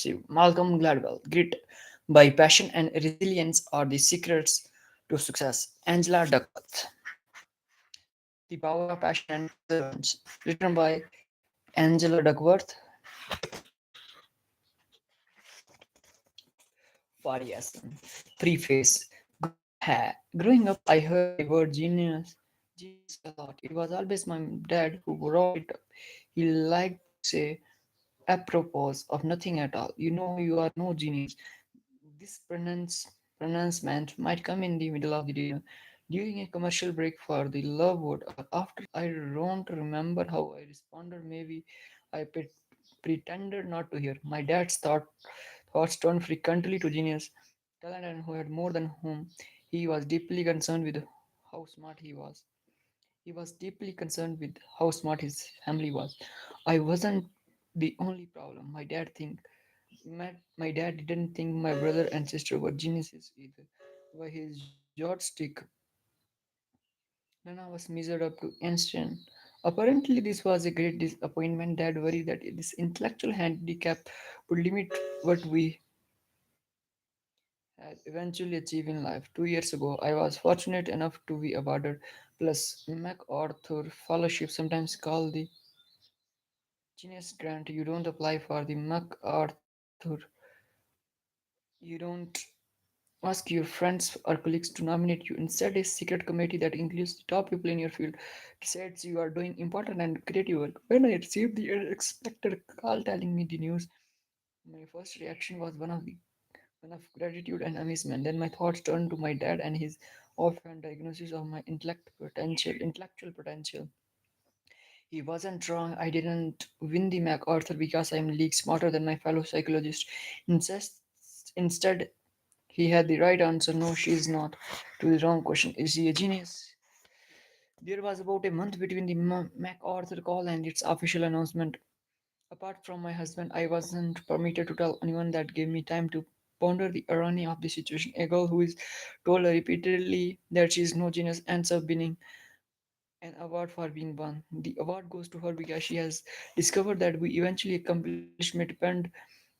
perceive. Malcolm Gladwell, grit by passion and resilience are the secrets to success. Angela Duckworth, The Power of Passion and Perseverance, written by Angela Duckworth. Variation. Preface. Growing up, I heard the word genius a lot. It was always my dad who brought it up. He liked to say, apropos of nothing at all, you know you are no genius. This pronouncement might come in the middle of the dinner, during a commercial break for the love word, or after I don't remember how I responded. Maybe I pretended not to hear. My dad's thoughts turned frequently to genius, talent, and who had more than whom. He was deeply concerned with how smart he was. He was deeply concerned with how smart his family was. I wasn't the only problem. My dad didn't think my brother and sister were geniuses either. By his yardstick, none of us measured up to Einstein. Apparently, this was a great disappointment. Dad worried that this intellectual handicap would limit what we had eventually achieved in life. 2 years ago, I was fortunate enough to be awarded plus MacArthur Fellowship, sometimes called the Genius Grant. You don't apply for the MacArthur. You don't ask your friends or colleagues to nominate you. Instead, a secret committee that includes the top people in your field decides you are doing important and creative work. When I received the unexpected call telling me the news, my first reaction was one of gratitude and amazement. Then my thoughts turned to my dad and his offhand diagnosis of my intellectual potential. He wasn't wrong. I didn't win the MacArthur because I'm league smarter than my fellow psychologists. Instead, instead, he had the right answer. No, she is not. To the wrong question, is he a genius? There was about a month between the MacArthur call and its official announcement. Apart from my husband, I wasn't permitted to tell anyone. That gave me time to ponder the irony of the situation. A girl who is told repeatedly that she is no genius ends up winning an award for being one. The award goes to her because she has discovered that we eventually accomplishment depend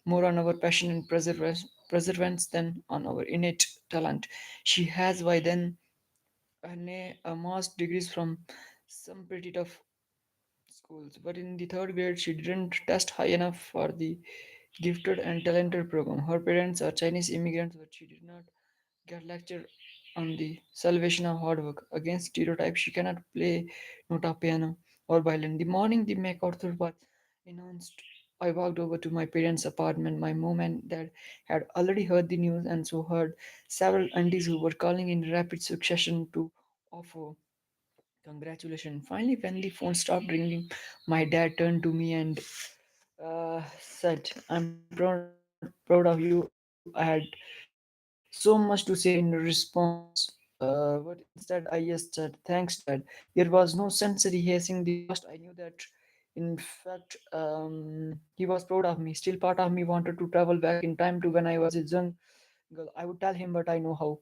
more on our passion and perseverance than on our innate talent. She has by then amassed degrees from some pretty tough schools, but in the third grade she didn't test high enough for the gifted and talented program. Her parents are Chinese immigrants, but she did not get lectured on the salvation of hard work. Against stereotypes, she cannot play nota piano or violin. The morning the MacArthur was announced, I walked over to my parents' apartment. My mom and dad had already heard the news and so heard several aunties who were calling in rapid succession to offer congratulations. Finally, when the phone stopped ringing, my dad turned to me and said, I'm proud of you. I had so much to say in response, but instead I just said, thanks, Dad. There was no sensory hazing the past. I knew that, in fact, he was proud of me. Still, part of me wanted to travel back in time to when I was a young girl. I would tell him, but I know how.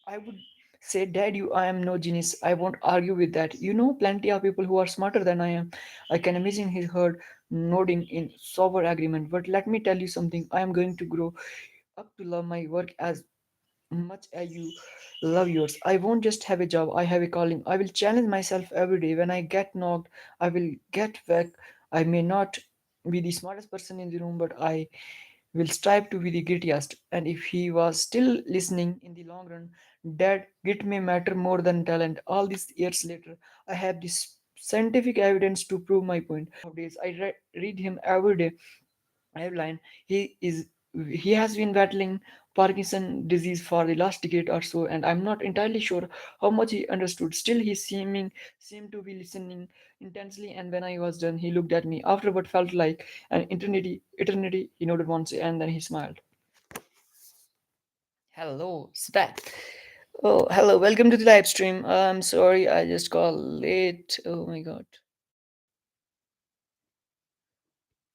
I would say, Dad, I am no genius. I won't argue with that. You know plenty of people who are smarter than I am. I can imagine his heard nodding in sober agreement. But let me tell you something. I am going to grow up to love my work as much as you love yours. I won't just have a job, I have a calling. I will challenge myself every day. When I get knocked, I will get back. I may not be the smartest person in the room, but I will strive to be the grittiest. And if he was still listening in the long run, Dad, grit may matter more than talent. All these years later, I have this scientific evidence to prove my point. Of days, I read him every day. Eveline, he is he has been battling Parkinson disease for the last decade or so, and I'm not entirely sure how much he understood. Still, he seemed to be listening intensely. And when I was done, he looked at me. After what felt like an eternity, he nodded once, and then he smiled. Hello, Spat. Oh, hello. Welcome to the live stream. I'm sorry, I just got late. Oh my god.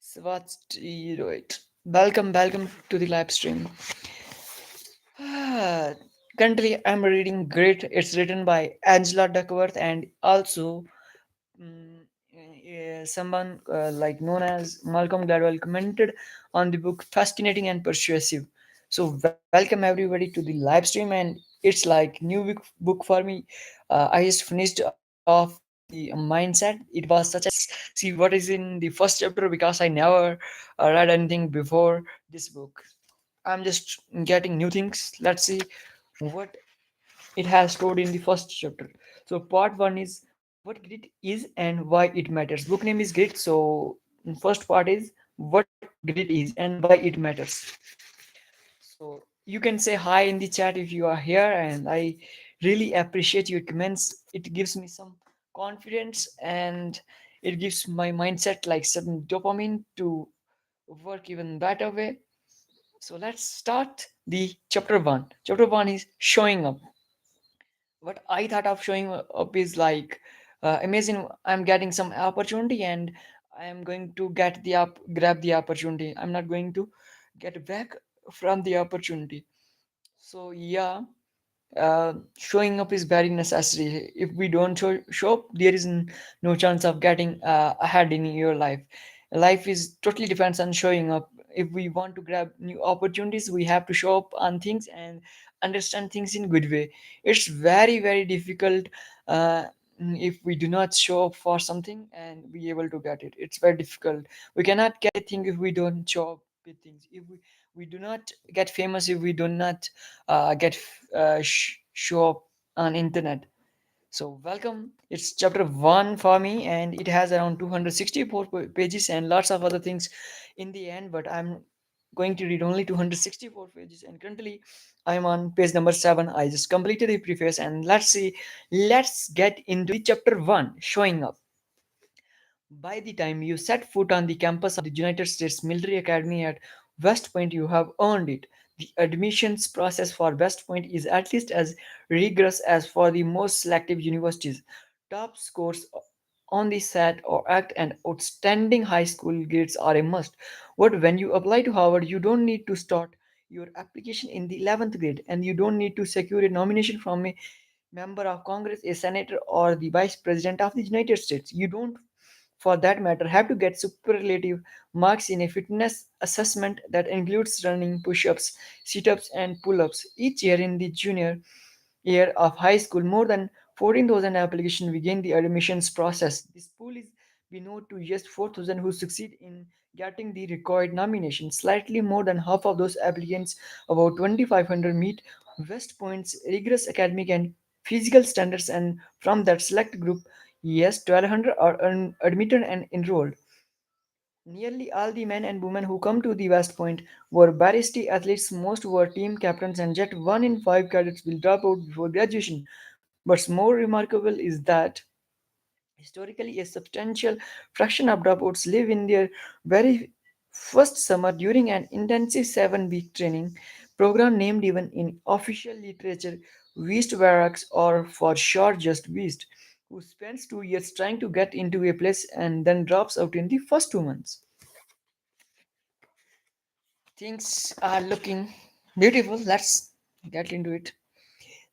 Swatsteroid. Welcome to the live stream. Ah, Currently, I'm reading Grit. It's written by Angela Duckworth and also mm, Someone like known as Malcolm Gladwell commented on the book Fascinating and Persuasive. So welcome everybody to the live stream, and it's like new book for me. I just finished off the mindset. It was such a see what is in the first chapter because I never read anything before this book. I'm just getting new things. Let's see what it has stored in the first chapter. So part one is what grit is and why it matters. Book name is Grit. So first part is what grit is and why it matters. So you can say hi in the chat if you are here, and I really appreciate your comments. It gives me some confidence, and it gives my mindset like some dopamine to work even better way. So let's start the chapter one. Chapter one is showing up. What I thought of showing up is like, imagine I'm getting some opportunity and I am going to get the grab the opportunity. I'm not going to get back from the opportunity. So yeah, showing up is very necessary. If we don't show up, there is no chance of getting ahead in your life. Life is totally depends on showing up. If we want to grab new opportunities, we have to show up on things and understand things in good way. It's very difficult uh, if we do not show up for something and be able to get it. It's very difficult. We cannot get a thing if we don't show up with things. If we do not get famous, if we do not get show up on internet. So welcome. It's chapter one for me, and it has around 264 pages and lots of other things in the end. But I'm going to read only 264 pages, and currently I'm on page number seven. I just completed the preface, and let's see. Let's get into the chapter one, showing up. By the time you set foot on the campus of the United States Military Academy at West Point, you have earned it. The admissions process for West Point is at least as rigorous as for the most selective universities. Top scores on the SAT or ACT and outstanding high school grades are a must. But when you apply to Harvard, you don't need to start your application in the 11th grade, and you don't need to secure a nomination from a member of Congress, a senator, or the vice president of the United States. You don't, for that matter, have to get superlative marks in a fitness assessment that includes running, push ups, sit ups, and pull ups. Each year in the junior year of high school, more than 14,000 applications begin the admissions process. This pool is below to just 4,000 who succeed in getting the required nomination. Slightly more than half of those applicants, about 2,500, meet West Point's rigorous academic and physical standards, and from that select group, yes, 1,200 are admitted and enrolled. Nearly all the men and women who come to the West Point were varsity athletes, most were team captains, and yet 1 in 5 cadets will drop out before graduation. What's more remarkable is that historically, a substantial fraction of dropouts live in their very first summer during an intensive 7 week training program named even in official literature Beast Barracks, or for short just Beast, who spends 2 years trying to get into a place and then drops out in the first 2 months. Things are looking beautiful. Let's get into it.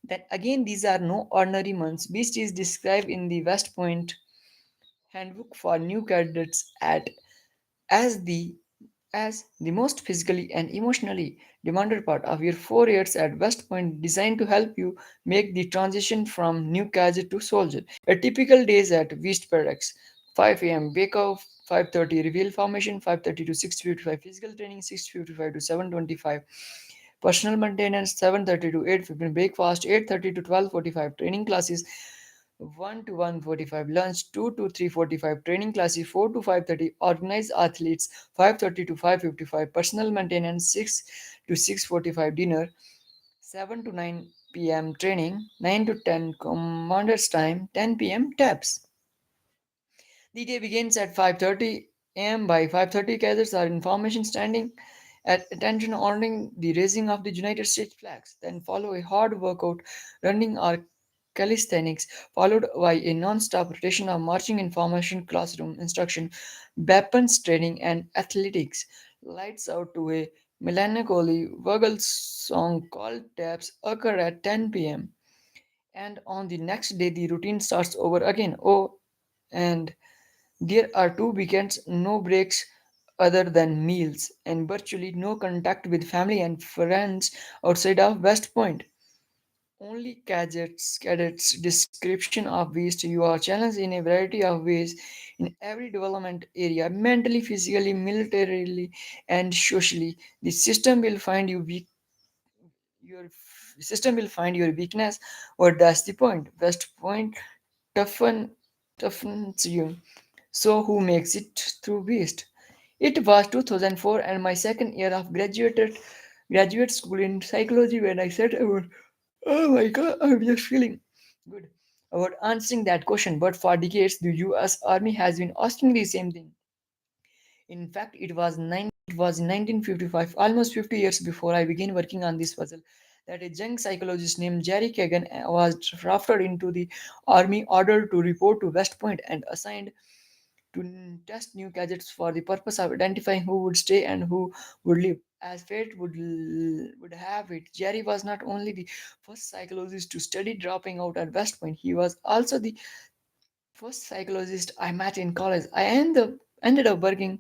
Then again, these are no ordinary months. Beast is described in the West Point Handbook for New Cadets as the as the most physically and emotionally demanded part of your 4 years at West Point, designed to help you make the transition from new cadet to soldier. A typical day is at West Barracks: 5 a.m. wake up, 5:30 reveal formation, 5:30 to 6:55 physical training, 6:55 to 7:25 personal maintenance, 7:30 to 8:15 breakfast, 8:30 to 12:45 training classes, 1 to 1:45 lunch, 2 to 3:45 training classes, 4 to 5:30 organized athletes, 5:30 to 5:55 personal maintenance, 6 to 6:45 dinner, 7 to 9 p.m. training, 9 to 10 commander's time, 10 p.m. taps. The day begins at 5:30 a.m. By 5:30, cadets are in formation, standing at attention, honoring the raising of the United States flags. Then follow a hard workout, running or calisthenics, followed by a non-stop rotation of marching in formation, classroom instruction, weapons training, and athletics. Lights out to a melancholy Virgil song called Taps occur at 10 p.m. And on the next day, the routine starts over again. Oh, and There are two weekends, no breaks other than meals, and virtually no contact with family and friends outside of West Point. Only cadets description of waste. You are challenged in a variety of ways in every development area, mentally, physically, militarily, and socially. The system will find you weak. Your system will find your weakness, or that's the point. West Point toughen, toughens you. So who makes it through waste? It was 2004 and my second year of graduate school in psychology when I said about, oh my god, I'm just feeling good about answering that question. But for decades, the US Army has been asking the same thing. In fact, it was in 1955, almost 50 years before I began working on this puzzle, that a young psychologist named Jerry Kagan was drafted into the Army, ordered to report to West Point and assigned to test new gadgets for the purpose of identifying who would stay and who would leave. As fate would have it, Jerry was not only the first psychologist to study dropping out at West Point, he was also the first psychologist I met in college. Ended up working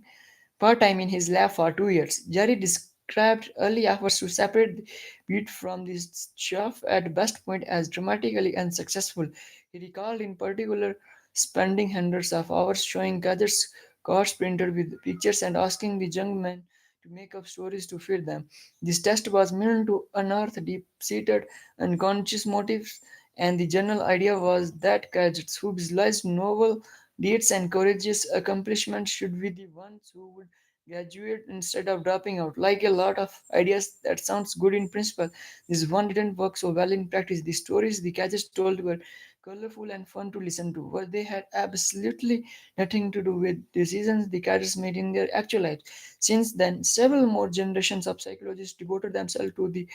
part time in his lab for 2 years. Jerry described early efforts to separate the wheat from the chaff at West Point as dramatically unsuccessful. He recalled, in particular, spending hundreds of hours showing gadgets, cards printed with pictures, and asking the young men to make up stories to fit them. This test was meant to unearth deep seated unconscious motives, and the general idea was that gadgets who visualized novel deeds and courageous accomplishments should be the ones who would graduate instead of dropping out. Like a lot of ideas that sounds good in principle, this one didn't work so well in practice. The stories the gadgets told were colorful and fun to listen to, but they had absolutely nothing to do with decisions the gadgets made in their actual lives. Since then, several more generations of psychologists devoted themselves to the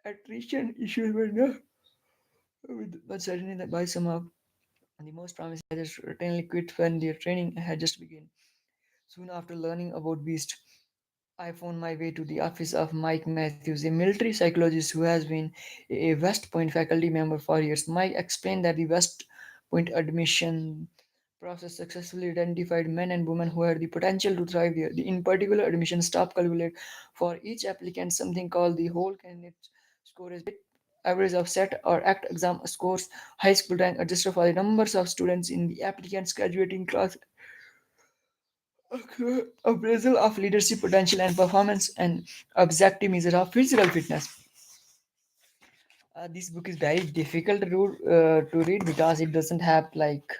attrition issue, with but certainly that by some of the most promising gadgets routinely quit when their training had just begun. Soon after learning about Beast, I found my way to the office of Mike Matthews, a military psychologist who has been a West Point faculty member for years. Mike explained that the West Point admission process successfully identified men and women who had the potential to thrive there. In particular, admission staff calculate for each applicant something called the whole candidate score, as average of set or act exam scores, high school rank adjusted for the numbers of students in the applicant's graduating class, appraisal of leadership potential and performance, and objective measure of physical fitness. This book is very difficult to read because it doesn't have like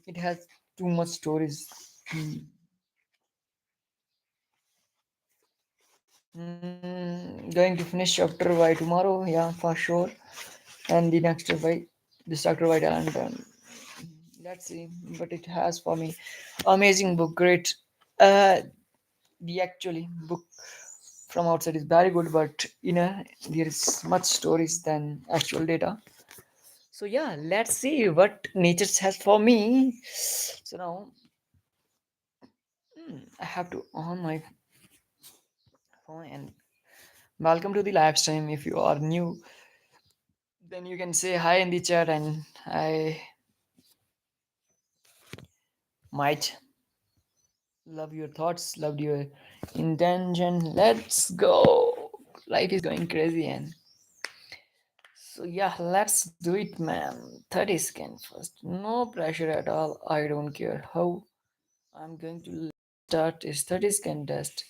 it has too much stories. Going to finish chapter by tomorrow, yeah, for sure, and the next by this chapter by and let's see what it has for me. Amazing book, great. The actually book from outside is very good, but there is much stories than actual data. So yeah, let's see what nature has for me. So now I have to on my phone and welcome to the live stream. If you are new, then you can say hi in the chat, and I might love your thoughts, loved your intention. Let's go. Life is going crazy, and so yeah, let's do it, man. 30 seconds first. No pressure at all. I don't care how I'm going to start a 30 second test.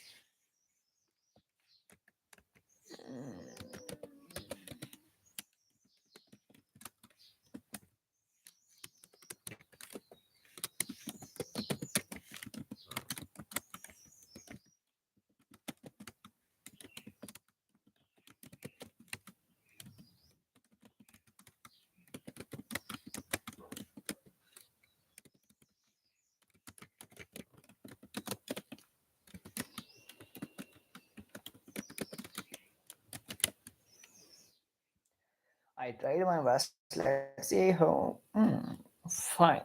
I tried my best. Let's see how. Fine.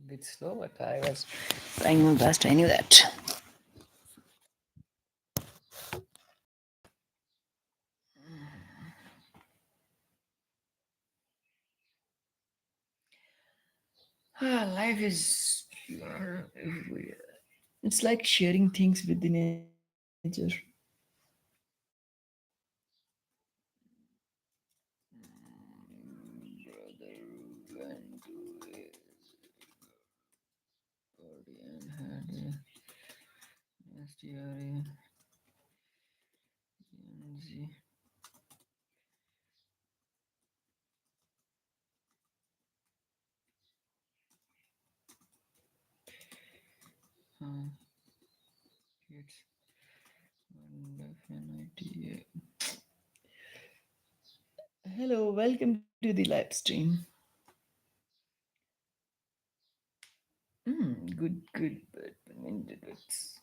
bit slow, but I was trying my best. I knew that. Life is. It's like sharing things with the nature. Brother went to his party and had a nasty uh, kids. Definitely. Hello, welcome to the live stream. Good, good, but it's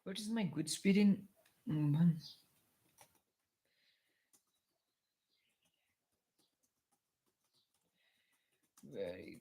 what is my good speed in one? Very